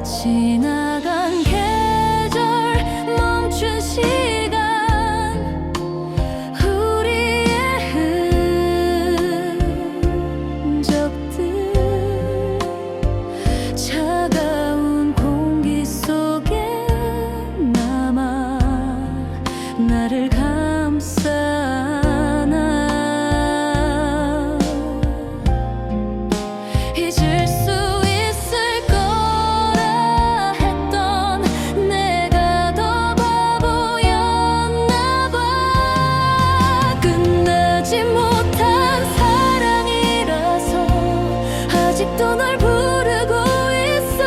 지나간 계절, 멈춘 시간, 우리의 흔적들, 차가운 공기 속에 남아 나를 감싸 안아. 잊을 수 있을 거라 했던 내가 더 바보였나 봐. 끝나지 못한 사랑이라서 아직도 널 부르고 있어.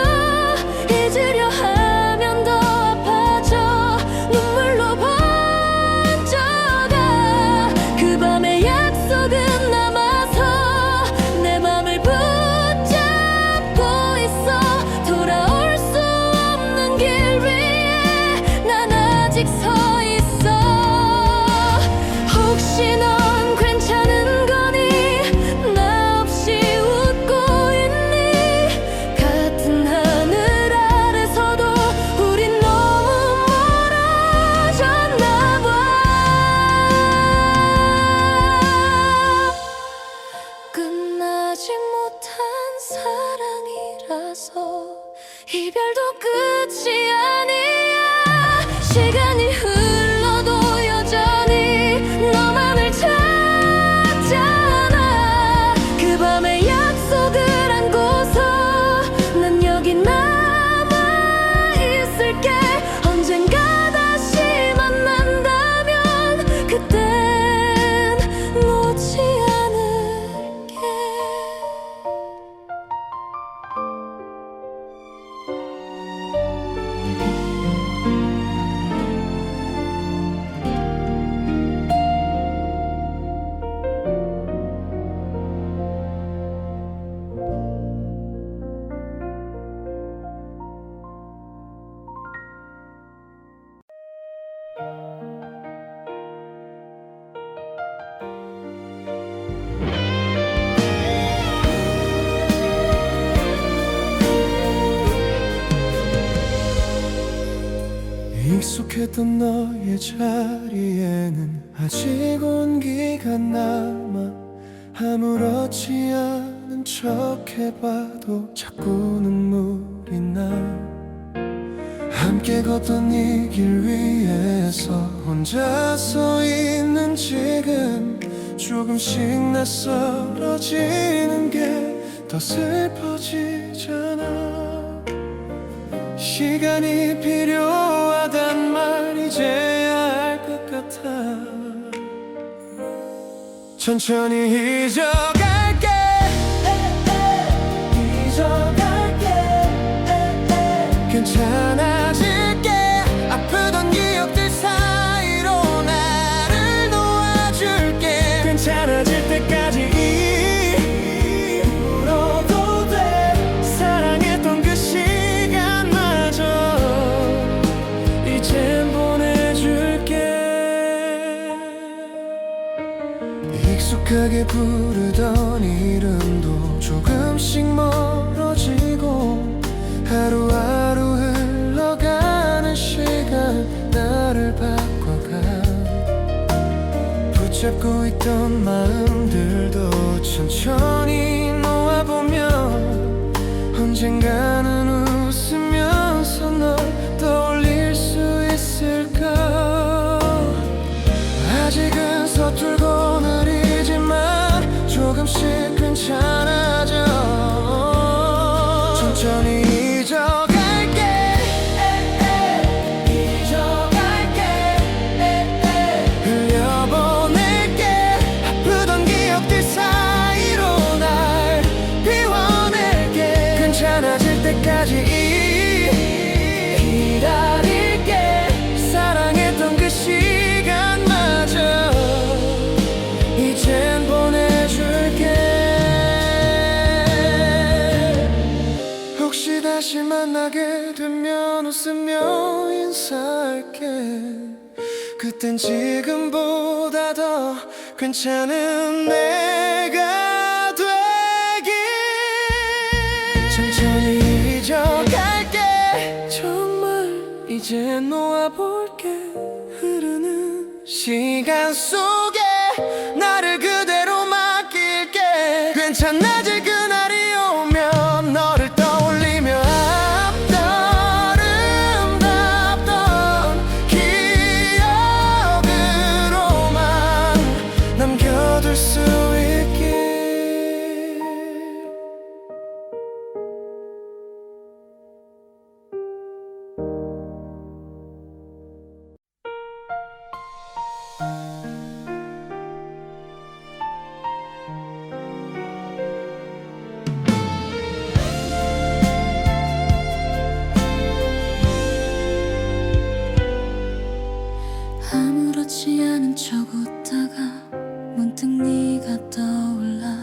잊으려 하면 더 아파져 눈물로 번져가. 그 밤의 약속은 남아서 내 맘을 붙잡고 있어. 돌아올 수 없는 길 위에 난 아직 서 있어. 혹시 넌 괜찮아? 이별도 끝이 아니야. 시간이 흘러도 여전히 너만을 찾잖아. 그 밤에 약속을 안고서 난 여기 남아있을게. 언젠가 다시 만난다면 그땐 놓지 않을게. 익숙했던 너의 자리에는 아직 온기가 남아. 아무렇지 않은 척 해봐도 자꾸 눈물이 나. 함께 걷던 이 길 위에서 혼자 서 있는 지금 조금씩 낯설어지는 게 더 슬퍼지잖아. 시간이 필요하단 말 이제야 알 것 같아. 천천히 잊어갈게. 잊어갈게. 괜찮아질게. 아프던 기억들 사이로 나를 놓아줄게. 괜찮아질 때까지 울어도 돼. 사랑했던 그 시간마저 이젠 보내줄게. 익숙하게 부르던 이름도 조금씩 멀어지고 하루하루 흘러가는 시간 나를 바꿔가. 붙잡고 있던 마음들도 천천히 놓아보면 언젠가는 웃으면서 널 떠올릴 수 있을까. 아직은 서툴고 느리지만 조금씩 괜찮아져. 천천히 잊어갈게. 잊어갈게. 흘려보낼게. 아프던 기억들 사이로 날 비워낼게. 괜찮아질 때까지 기다릴게. 사랑했던 그 시간마저 이젠 보내줄게. 혹시 다시 만나게 되면 웃으며 인사할게. 그땐 지금보다 더 괜찮은 내가 되길. 천천히 잊어갈게. 정말 이제 놓아볼게. 흐르는 시간 속에 나를 그대로 맡길게. 괜찮아질 그날이 오면 너를 떠올리며 아름답던 기억으로만 남겨둘 수 있길. 아무렇지 않은 척 웃다가 문득 네가 떠올라.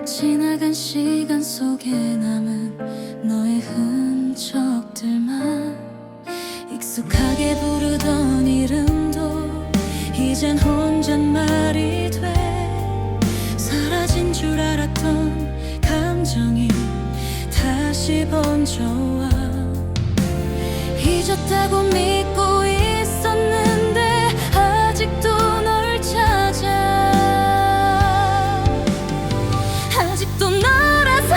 지나간 시간 속에 남은 너의 흔적들만. 익숙하게 부르던 이름도 이젠 혼잣말이 돼. 사라진 줄 알았던 감정이 다시 번져와. 잊었다고 믿고 있었는데 아직도 널 찾아. 아직도 너라서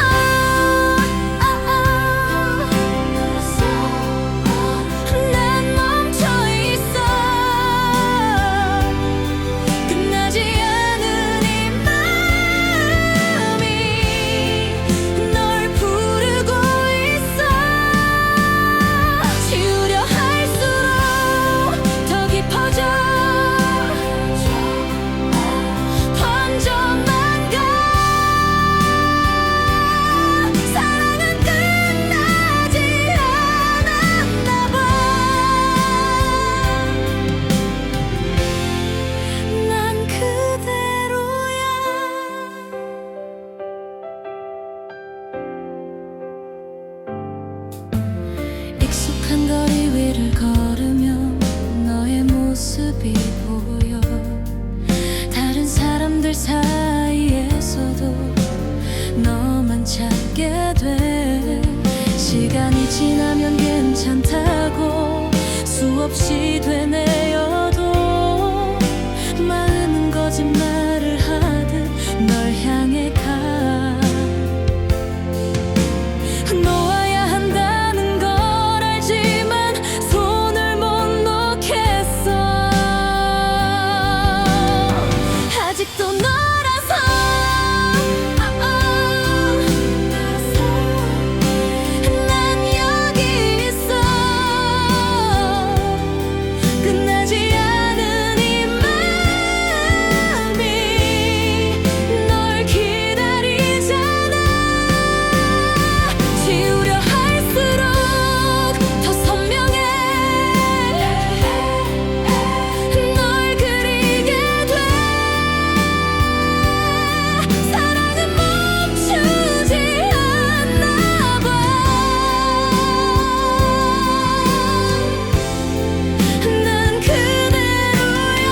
아직도 너라서 난 여기 있어. 끝나지 않은 이 마음이 널 기다리잖아. 지우려 할수록 더 선명해. 널 그리게 돼. 사랑은 멈추지 않나 봐. 난 그대로야.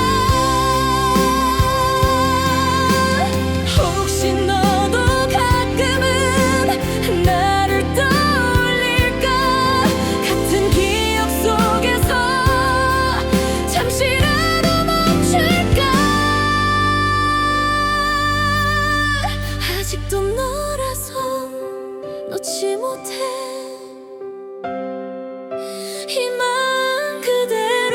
혹시 너도 가끔은 나를 떠올릴까? 같은 기억 속에서 잠시라도 멈출까? 아직도 너라서 놓지 못해. 이 마음 그대로.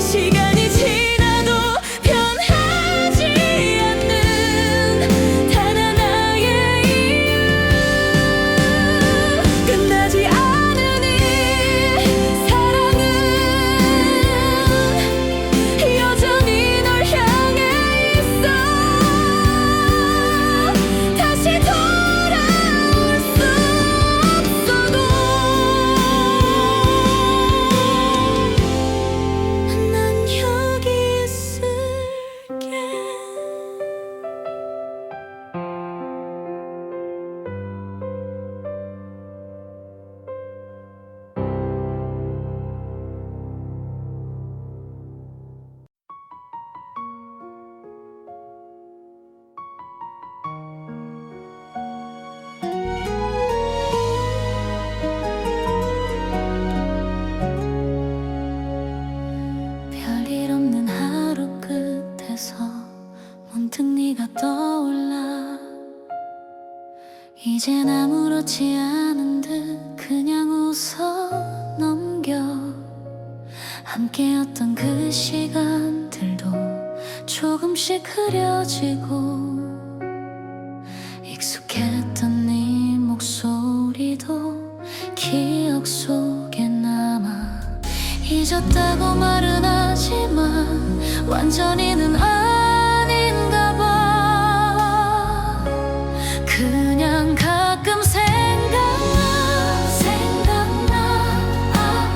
시간이 지나도 변하지 않는 단 하나의 이유. 끝나지 않은 이 사랑은 여전히 널 향해 있어. 다시 돌아올 수 없어도 난 여기 있을게. 별일 없는 하루 끝에서 문득 네가 떠올라. 이젠 아무렇지 않은 듯 그냥 웃어 넘겨. 함께였던 그 시간들도 조금씩 흐려지고, 익숙했던 네 목소리도 기억 속에 남아. 잊었다고 말은 하지만 완전히는 아닌가 봐. 그냥 가끔 생각나.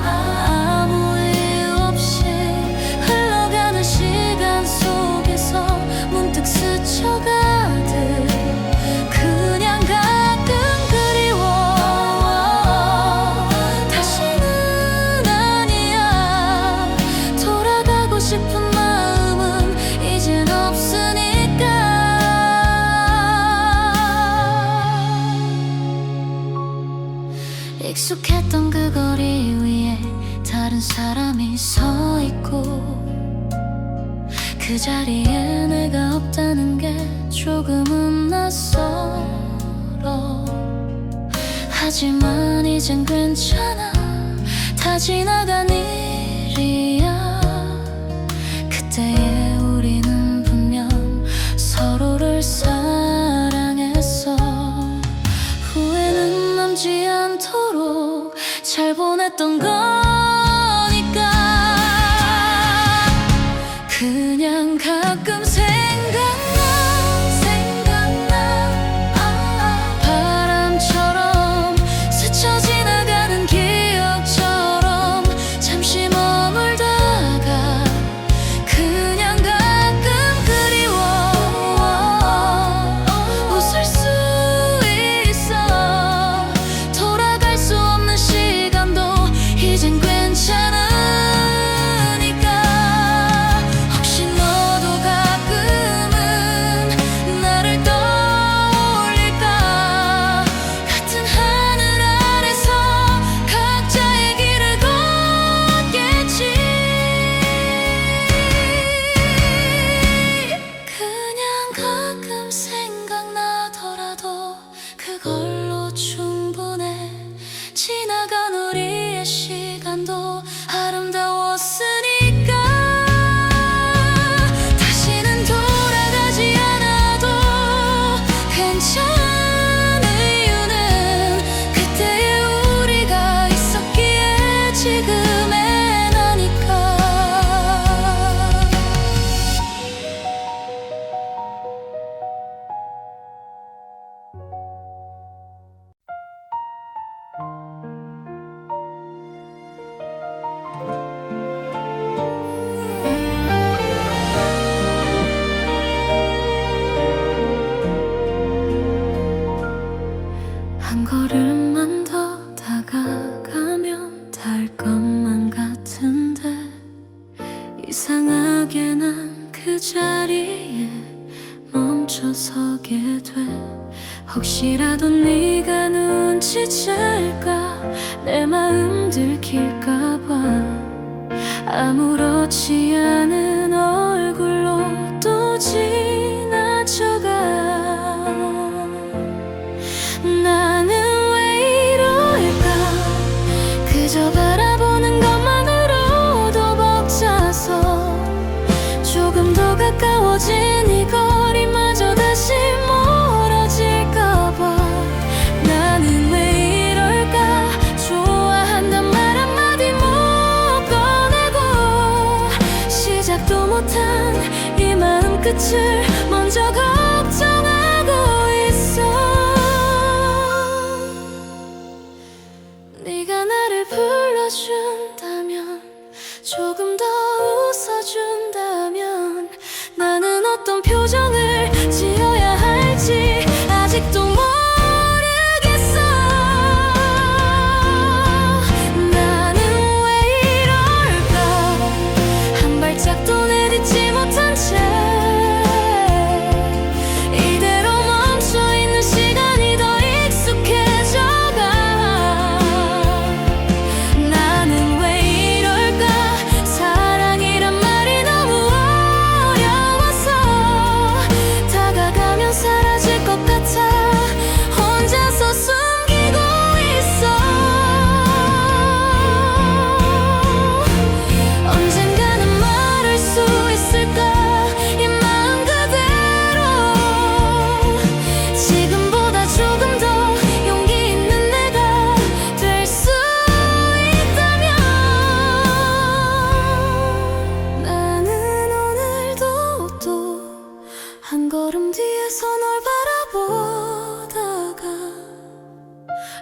아무 이유 없이 흘러가는 시간 속에서 문득 스쳐가듯 그냥 가끔 그리워. 다시는 아니야. 돌아가고 싶은 마음은 이젠 없으니까. 익숙했던 그 거리 위에 다른 사람이 서 있고, 그 자리에 내가 없다는 게 조금은 낯설어. 하지만 이젠 괜찮아. 다 지나간 일이야. 그때의 우리는 분명 서로를 사랑했어. 후회는 남지 않도록 잘 보냈던 거니까. 그냥 가끔 바람처럼 스쳐 지나가는 기억처럼 잠시 머물다가 그냥 가끔 그리워. 웃을 수 있어. 돌아갈 수 없는 시간도 이젠 괜찮으니까. 혹시 너도 가끔 그 자리에 멈춰서게 돼. 혹시라도 네가 눈치챌까, 내 마음 들킬까봐 아무렇지 않은 얼굴로 또 지나쳐가. 나는 왜 이럴까, 그저 바라보는 것만으로도 벅차서 조금 더 가까워진 이 거리마저 다시 멀어질까봐. 나는 왜 이럴까, 좋아한단 말 한마디 못 꺼내고 시작도 못한 이 마음 끝을 먼저 걱정하고 있어. 네가 나를 불러준다면, 조금 더 웃어준다면, 나는 어떤 표정을 지어야 할지 아직도 모르겠어. 나는 왜 이럴까, 한 발짝도 내딛지 못한 채 이대로 멈춰있는 시간이 더 익숙해져가. 나는 왜 이럴까, 사랑이란 말이 너무 어려워서 다가가면 사라질 것 같아 혼자서 숨기고 있어. 언젠가는 말할 수 있을까, 이 마음 그대로. 지금보다 조금 더 용기 있는 내가 될 수 있다면. 나는 오늘도 또 한 걸음 뒤에서 널 바라보다가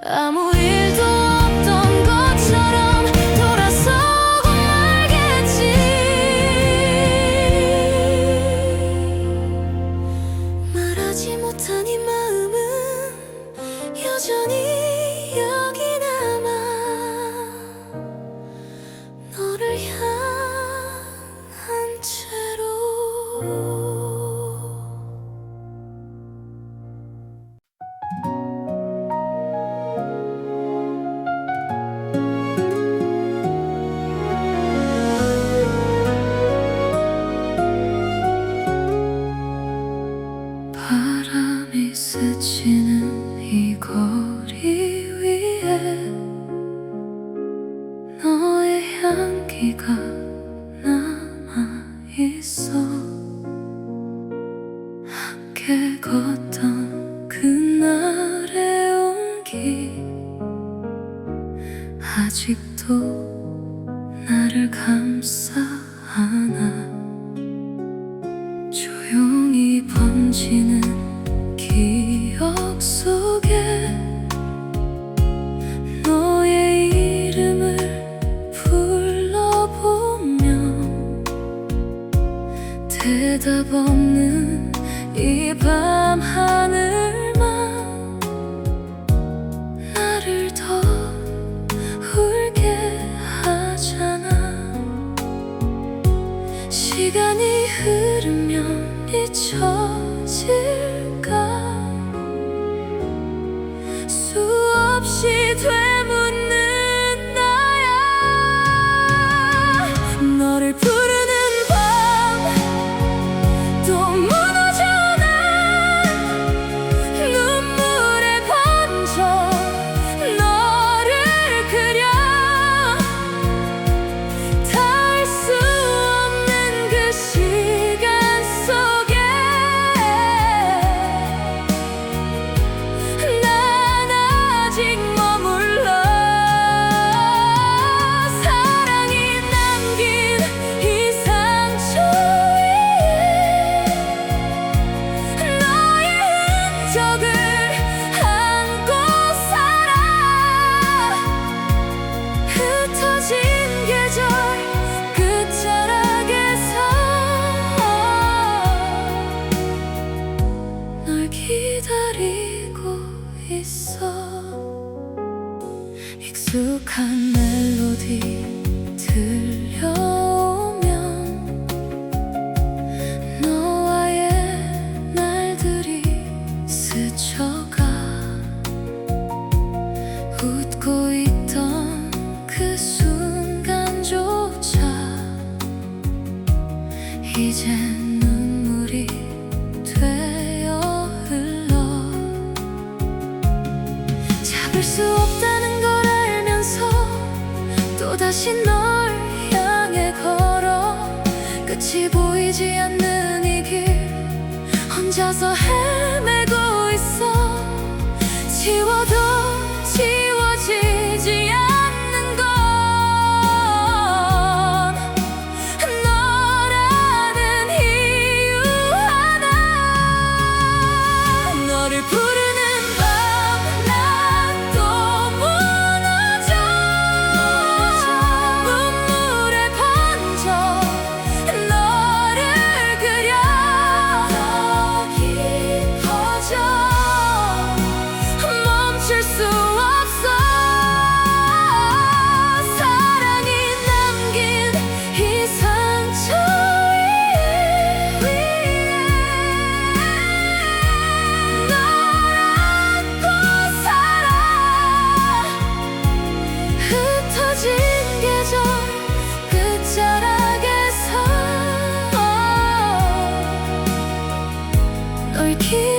아무 일도 없던 것처럼 돌아서고 말겠지. 말하지 못한 이 마음은 여전히 여기 남아, 너를 향한 채로. 바람이 스치는 이 거리 위에 너의 향기가 남아있어. 함께 걷던 그날의 온기 아직도 나를 감싸 안아. 조용히 번지는 기억 속에 너의 이름을 불러보면 대답 없는 이 밤 하늘만 나를 더 울게 하잖아. 시간이 흐르면 잊혀질까, 수없이 되묻는 나야. 너를 부르는 밤 또 무너져 난 눈물에 번져 너를 그려. 닿을 수 없는 그 시간 속에 이젠 눈물이 되어 흘러 잡을 수 없다는 걸 알면서 또다시 널 향해 걸어 끝이 보이지 않는 이 길 혼자서 헤매고 있어 지워도 지워지지 않는 건 너라는 이유 하나 너를 부르는 밤 난 또 무너져 눈물에 번져 너를 그려 더 깊어져 멈출 수 없어 사랑이 남긴 이 상처 위에 널 안고 살아 흩어진 계절 끝자락에서 널 기다려